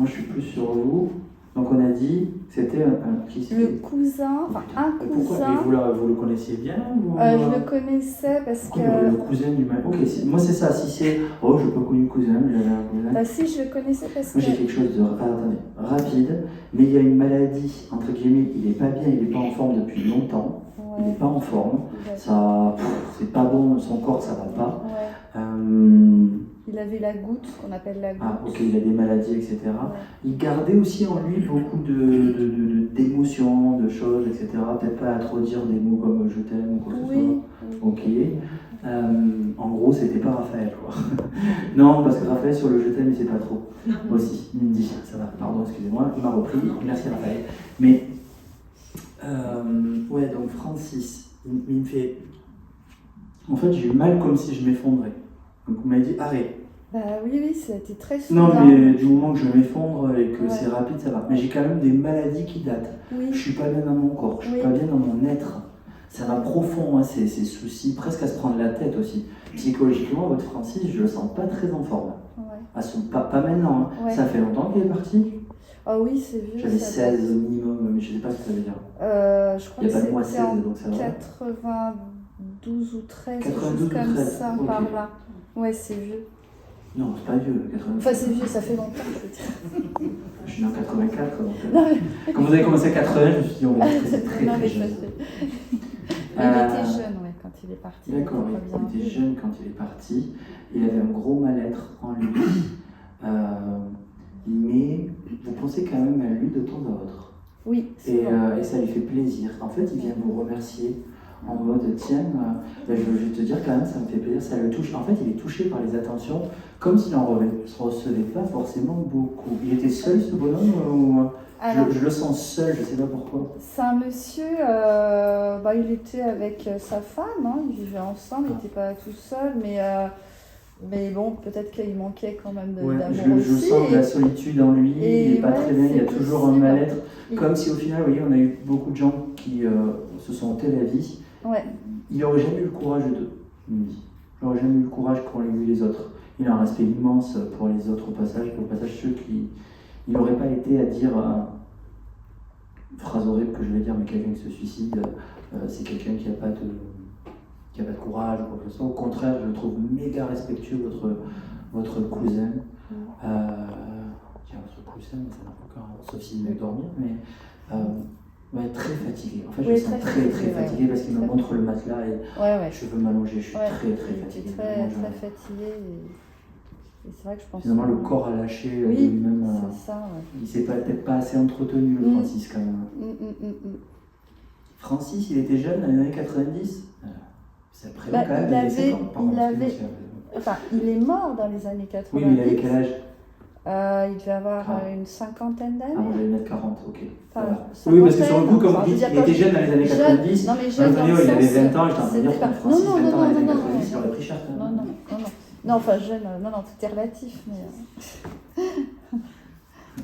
Moi, je suis plus sur vous. Donc, on a dit que c'était qui c'était? Le cousin, enfin un Pourquoi? cousin. Et vous le connaissiez bien ou, Je le connaissais parce pourquoi que. le cousin du mal? Ok, moi c'est ça. Si c'est. Oh, je n'ai pas connu le cousin, mais j'avais un cousin. Bah si, je le connaissais parce Moi, j'ai que. quelque chose de attendez, rapide, mais il y a une maladie, entre guillemets, il n'est pas bien, il n'est pas en forme depuis longtemps. Il n'est Ouais. pas en forme. Ouais. Ça, c'est pas bon, son corps, ça va pas. Ouais. Il avait la goutte, qu'on appelle la goutte. Ah, ok, il a des maladies, etc. Ouais. Il gardait aussi en lui beaucoup d'émotions, de choses, etc. Peut-être pas à trop dire des mots comme je t'aime ou quoi que ce Oui. soit. Ok. En gros, c'était pas Raphaël, quoi. Non, parce que Raphaël, sur le je t'aime, il sait pas trop. Aussi, il me dit, ça va, pardon, excusez-moi, il m'a repris, merci Raphaël. Mais, ouais, donc Francis, il me fait. En fait, j'ai eu mal comme si je m'effondrais. Donc, on m'a dit, arrête. Bah oui, ça a été très soudain. Non, mais du moment que je m'effondre et que Ouais. c'est rapide, ça va. Mais j'ai quand même des maladies qui datent. Oui. Je suis pas bien dans mon corps, je suis Oui. pas bien dans mon être. Ça va profond, hein, ces soucis, presque à se prendre la tête aussi. Psychologiquement, votre Francis, je le sens pas très en forme. Ouais. Pas maintenant, hein. Ouais. Ça fait longtemps qu'il est parti. Ah oui, c'est vieux. J'avais ça 16 date. au minimum, mais je sais pas ce que ça veut dire. Je crois Il n'y que a pas de mois c'était 16, en donc ça va. 92 ou 13, 92 quelque chose ou comme 13, ça, ok. par là. Ouais, c'est vieux. Non, c'est pas vieux, 80. Enfin, c'est vieux, ça fait longtemps, je veux dire. Je suis né en 84, donc. Non, mais... Quand vous avez commencé à 80, je me suis dit, on va dire que c'est très non, très mais jeune. il était jeune, ouais, quand il est parti. D'accord, il était pas bien. il était jeune quand il est parti. Il avait un gros mal-être en lui. Mais vous pensez quand même à lui de temps à autre. Oui, c'est Et, vrai. et ça lui fait plaisir. En fait, il vient vous remercier en mode tiens, je veux te dire quand même, ça me fait plaisir, ça le touche. En fait, il est touché par les attentions, comme s'il n'en recevait pas forcément beaucoup. Il était seul, ce bonhomme, ou Alors, je le sens seul, je ne sais pas pourquoi. c'est un monsieur, il était avec sa femme, hein, ils vivaient ensemble, il n'était pas tout seul, mais bon, peut-être qu'il manquait quand même Ouais, d'amour je aussi. sens de la solitude en lui, et il n'est pas ouais, très bien, il y a c'est toujours un possible. mal-être. Et- Comme si au final, vous voyez, on a eu beaucoup de gens qui se sont ôtés la vie. Ouais, Il n'aurait jamais eu le courage d'eux, il me dit. Il n'aurait jamais eu le courage pour les autres. Il a un respect immense pour les autres au passage, pour le passage ceux qui. Il n'aurait pas été à dire, phrase horrible que je vais dire, mais quelqu'un qui se suicide, c'est quelqu'un qui n'a pas de courage ou quoi que ce soit. Au contraire, je le trouve méga respectueux, votre cousin. Tiens, votre cousin, ça n'a aucun, sauf s'il veut dormir, mais. Ouais, très fatigué. En fait, je Oui, me sens très fatigué parce qu'il me montre le matelas et ouais. je veux m'allonger. Je suis Ouais, très il fatigué. était Vraiment, très fatigué. Et c'est vrai que je pense. Finalement, le corps a lâché de Oui, lui-même. c'est ça, ouais. Il s'est peut-être pas assez entretenu, le Francis, quand même. Francis, il était jeune dans les années 90. C'est après Bah, quand même il des avait- décès, pardon, il avait- excusez-moi, Enfin, il est mort dans les années 90. Oui, mais il avait quel âge? Il devait avoir une cinquantaine Ah, d'années. moi j'allais mettre 40, ok. Enfin, Voilà. Oui, parce que sur le coup, comme enfin, vous je veux dites, dire, il quand était je- jeune dans les années 90. Non, mais Moi, jeune je dans me le dis, il avait sens, 20 ans, j'étais en train de dire, c'était pas- Francis, non, 20 ans dans les années non, 90, il non. aurait pris cher. quand même. Non, enfin jeune, non, tout est relatif, mais...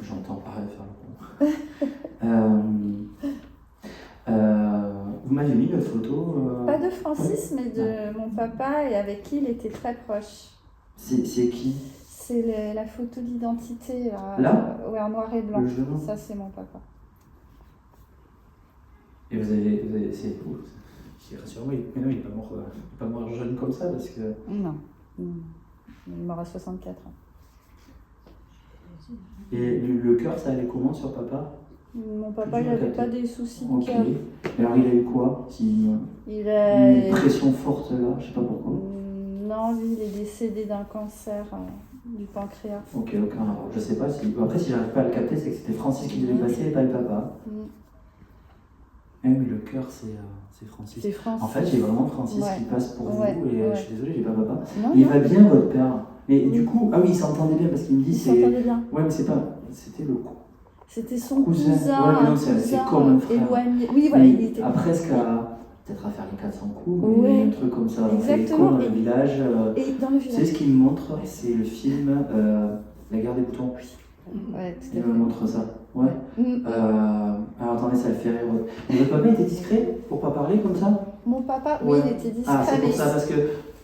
J'entends pareil faire le con. Vous m'avez mis une photo. Pas de Francis, mais de mon papa, et avec qui il était très proche. C'est qui? C'est la photo d'identité, Là ouais, en noir et blanc. Le genou? Ça, c'est mon papa. Et vous avez c'est fou. Rassurez-moi, mais non, il n'est pas mort jeune comme ça parce que. Non. Il est mort à 64 ans. Et le cœur, ça allait comment sur papa? Mon papa, il n'avait pas des soucis de Ok. cœur. Et alors, il a eu quoi? Il a... Une pression forte là, je sais pas pourquoi. Non, lui, il est décédé d'un cancer du pancréas. Ok, aucun rapport. Je sais pas si. Après, si j'arrive pas à le capter, c'est que c'était Francis qui devait passer et pas le papa. Eh, mais le cœur, c'est Francis. C'est Francis. En fait, j'ai vraiment Francis Ouais. qui passe pour vous Ouais, et ouais. je suis désolé, j'ai pas papa. Non, Il non. va bien, votre père. Mais Oui. du coup, ah oui, il s'entendait bien parce qu'il me dit Il c'est. s'entendait bien. Ouais, mais c'est pas. C'était le coup. C'était son Cousin. cousin, Ouais, mais non, un c'est cousin comme un frère. éloigné. Oui, voilà, il était... À presque à. Peut-être à faire les 400 coups, mais Ouais. un truc comme ça. On fait Exactement. l'écho dans le village. Et dans le C'est village. ce qu'il me montre, c'est le film La guerre des boutons. Ouais, tout Il à me fait. montre ça. Ouais. Alors attendez, ça le fait rire. Mais votre papa était discret pour pas parler comme ça? Mon papa, oui, Ouais. il était discret. Ah, c'est pour mais ça, parce que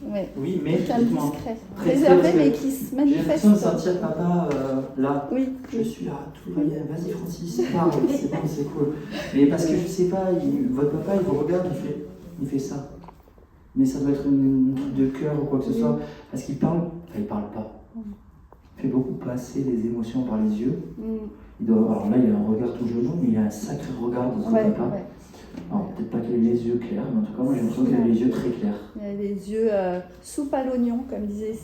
Ouais. Oui, mais Quelqu'un de dites-moi. discret. Très Réservé, discret, mais qui se J'ai manifeste. l'impression de sentir papa là. Oui. Je suis là, tout va bien, vas-y Francis, parle, c'est bon, c'est cool. Mais parce que je sais pas, votre papa il vous regarde, il fait ça. Mais ça doit être un truc de cœur ou quoi que ce soit. Parce qu'il parle, enfin il parle pas. Il fait beaucoup passer les émotions par les yeux. Alors là il a un regard tout genou, mais il a un sacré regard de son papa. Ouais. Alors peut-être pas qu'il ait les yeux clairs, mais en tout cas moi j'ai l'impression qu'il a les yeux très clairs. Il a les yeux soupe à l'oignon, comme disait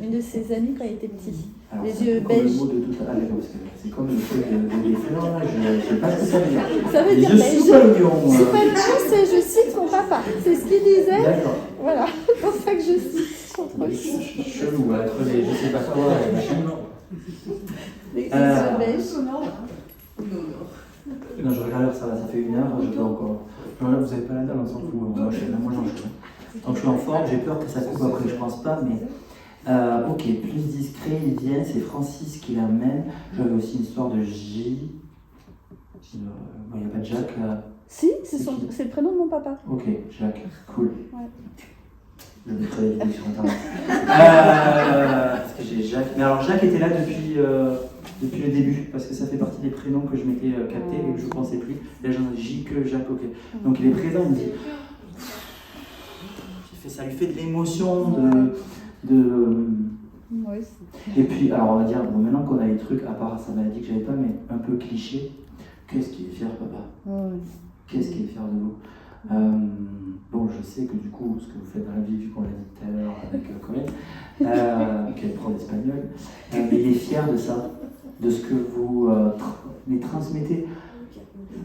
une de ses amies quand il était petit. Alors, les c'est yeux un peu comme beige. le mot de tout à l'heure, parce que c'est comme le truc des fleurs, là, je sais pas ce que ça veut dire. Ça veut Les dire yeux beige. soupe à l'oignon. Soupe à l'oignon, c'est je cite mon papa. C'est ce qu'il disait. D'accord. Voilà, c'est pour ça que je cite. Chelou, entre les je sais pas quoi et machin. Les yeux beige. Non, je regarde l'heure, ça va, ça fait 1 heure, je peux encore. Non, là, vous avez pas la dalle, on s'en fout, moi j'en fais. Donc je suis en forme, j'ai peur que ça coupe après, je pense pas, mais. Ok, plus discret, il vient, c'est Francis qui l'amène. J'avais aussi une histoire de J. Il n'y a pas de Jacques. Si, c'est le prénom de mon papa. Ok, Jacques, cool. Ouais. Je mettrai les vidéos sur internet. Parce que j'ai Jacques. Mais alors Jacques était là depuis le début, parce que ça fait partie des prénoms que je m'étais capté et que je ne pensais plus. Là j'en ai J que Jacques, ok. Donc il est présent, il me dit. Ça lui fait de l'émotion, Oui. Et puis, alors on va dire, bon, maintenant qu'on a les trucs, à part sa maladie que j'avais pas, mais un peu cliché, qu'est-ce qui est fier, papa? Qu'est-ce qui est fier de vous? Bon, je sais que du coup, ce que vous faites dans la vie, vu qu'on l'a dit tout à l'heure avec Corinne, qui est prof d'espagnol, mais il est fier de ça, de ce que vous les transmettez.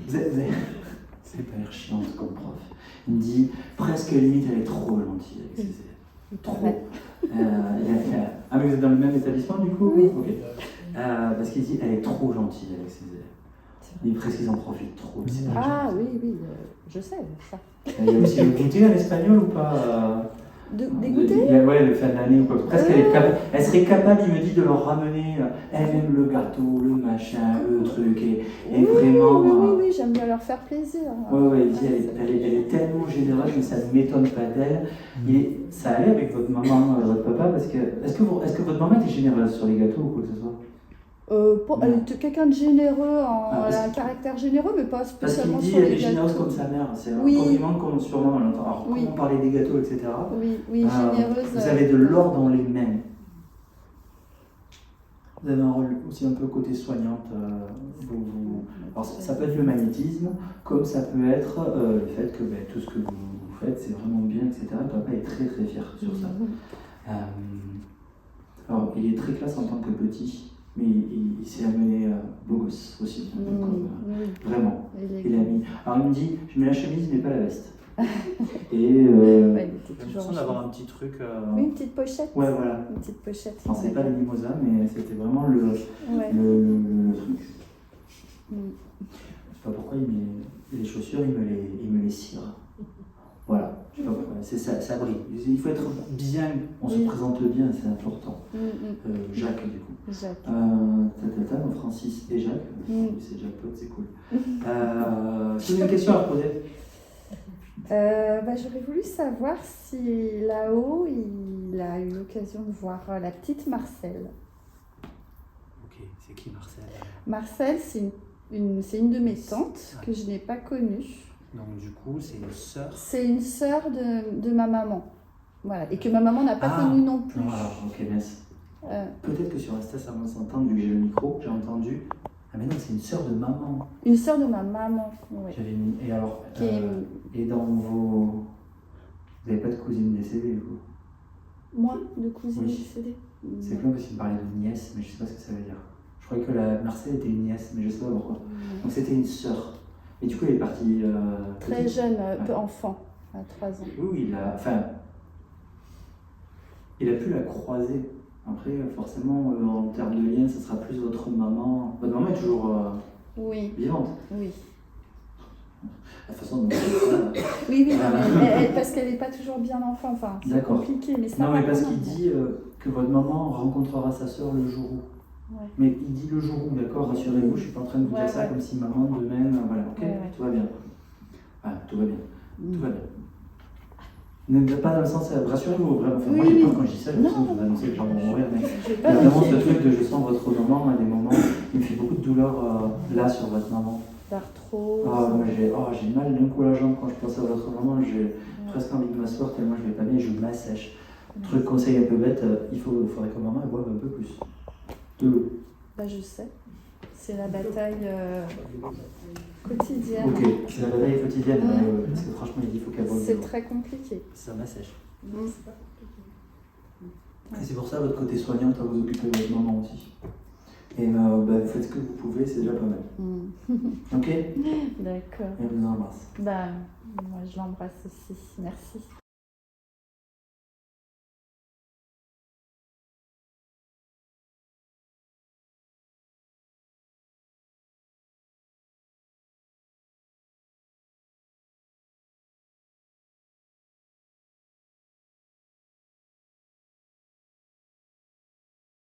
C'est pas l'air chiante comme prof. Il me dit, presque limite, elle est trop gentille avec ses élèves. Trop. Ah, mais vous êtes dans le même établissement du coup? Oui. Ok. Parce qu'il dit, elle est trop gentille avec ses élèves. Il presque ils en profitent trop. Ah oui, je sais ça. Il y a aussi le goûter à l'espagnol ou pas? Des goûters? Ouais, le fin d'année ou quoi. Presque elle serait capable, il me dit, de leur ramener, elle aime le gâteau, le machin, le truc, et vraiment. Oui, j'aime bien leur faire plaisir. Ouais, il dit, elle est tellement généreuse, mais ça ne m'étonne pas d'elle. Et ça allait avec votre maman, votre papa, parce que. Est-ce que votre maman était généreuse sur les gâteaux ou quoi que ce soit? Elle était quelqu'un de généreux, elle a un caractère généreux, mais pas spécialement parce qu'il dit sur les elle est gâteaux. généreuse comme sa mère, c'est un Oui. compliment qu'on sûrement on entend. Alors, comment parler des gâteaux, etc. Oui, généreuse. Vous avez de l'or dans les mains. Vous avez un rôle aussi un peu côté soignante. Alors, ça peut être le magnétisme, comme ça peut être le fait que tout ce que vous faites, c'est vraiment bien, etc. Papa est très très fier sur ça. Alors, il est très classe en tant que petit. Mais il s'est amené beau gosse aussi, vraiment. Il a mis. Alors il me dit, je mets la chemise mais pas la veste. Et j'ai l'impression d'avoir un petit truc. Oui, une petite pochette. Ouais, voilà. Une petite pochette. Enfin, c'est pas le mimosa, mais c'était vraiment le truc. Je sais pas pourquoi il met les chaussures, il me les cire. Voilà, je sais pas pourquoi, ça brille. Il faut être bien, on se présente bien, c'est important. Jacques, du coup. Jacques. Francis et Jacques. C'est jackpot, c'est cool. Tu as une question à poser? J'aurais voulu savoir si là-haut, il a eu l'occasion de voir la petite Marcel. Ok, c'est qui Marcel? Marcel, c'est une de mes tantes que je n'ai pas connue. Donc du coup, c'est une sœur. C'est une sœur de ma maman. Voilà. Et que ma maman n'a pas connue non plus. Non, alors, ok, mince. Peut-être que sur Insta, ça va s'entendre, vu que j'ai le micro, j'ai entendu. Ah mais non, c'est une sœur de maman. Une sœur de ma maman, oui. Et alors, et dans vos... Vous n'avez pas de cousine décédée, vous? Moi, de cousine décédée? C'est plein parce qu'il me parlait de nièce, mais je ne sais pas ce que ça veut dire. Je croyais que la Marcel était une nièce, mais je ne sais pas pourquoi. Donc c'était une sœur. Et du coup, il est parti... très jeune, enfant, à 3 ans. Oui, il a pu la croiser. Après, forcément, en termes de lien, ce sera plus votre maman. Votre maman est toujours vivante. Oui. La façon dont oui, parce qu'elle n'est pas toujours bien enfant. Enfin, c'est compliqué. Mais non, mais parce qu'il dit que votre maman rencontrera sa sœur le jour où. Ouais. Mais il dit le jour où, d'accord, rassurez-vous, je ne suis pas en train de vous dire ça comme si maman demain, voilà, ok, tout va bien. Tout va bien. Tout va bien. Pas dans le sens, rassurez-vous, vraiment. Enfin, Oui, moi j'ai oui. peur quand je dis ça, j'ai l'impression Non. que je vous annonce que les gens vont mourir, mais J'ai il y pas a vraiment d'inquiétude. ce truc de je sens votre maman à des moments, il me fait beaucoup de douleur là sur votre maman. D'arthrose. Moi j'ai mal d'un coup à la jambe quand je pense à votre maman, j'ai presque envie de m'asseoir tellement je vais pas bien et je m'assèche. Truc conseil un peu bête, il faudrait que maman elle boive un peu plus de l'eau. Bah, je sais. C'est la bataille quotidienne. Ok, c'est la bataille quotidienne, Mm. parce que franchement il dit qu'il faut qu'elle boive de C'est l'eau. très compliqué. Ça m'assèche. Mm. Et c'est pour ça votre côté soignante à vous occuper de votre maman aussi. Et faites ce que vous pouvez, c'est déjà pas mal. Mm. Ok? D'accord. Et on vous embrasse. Bah, moi je l'embrasse aussi. Merci.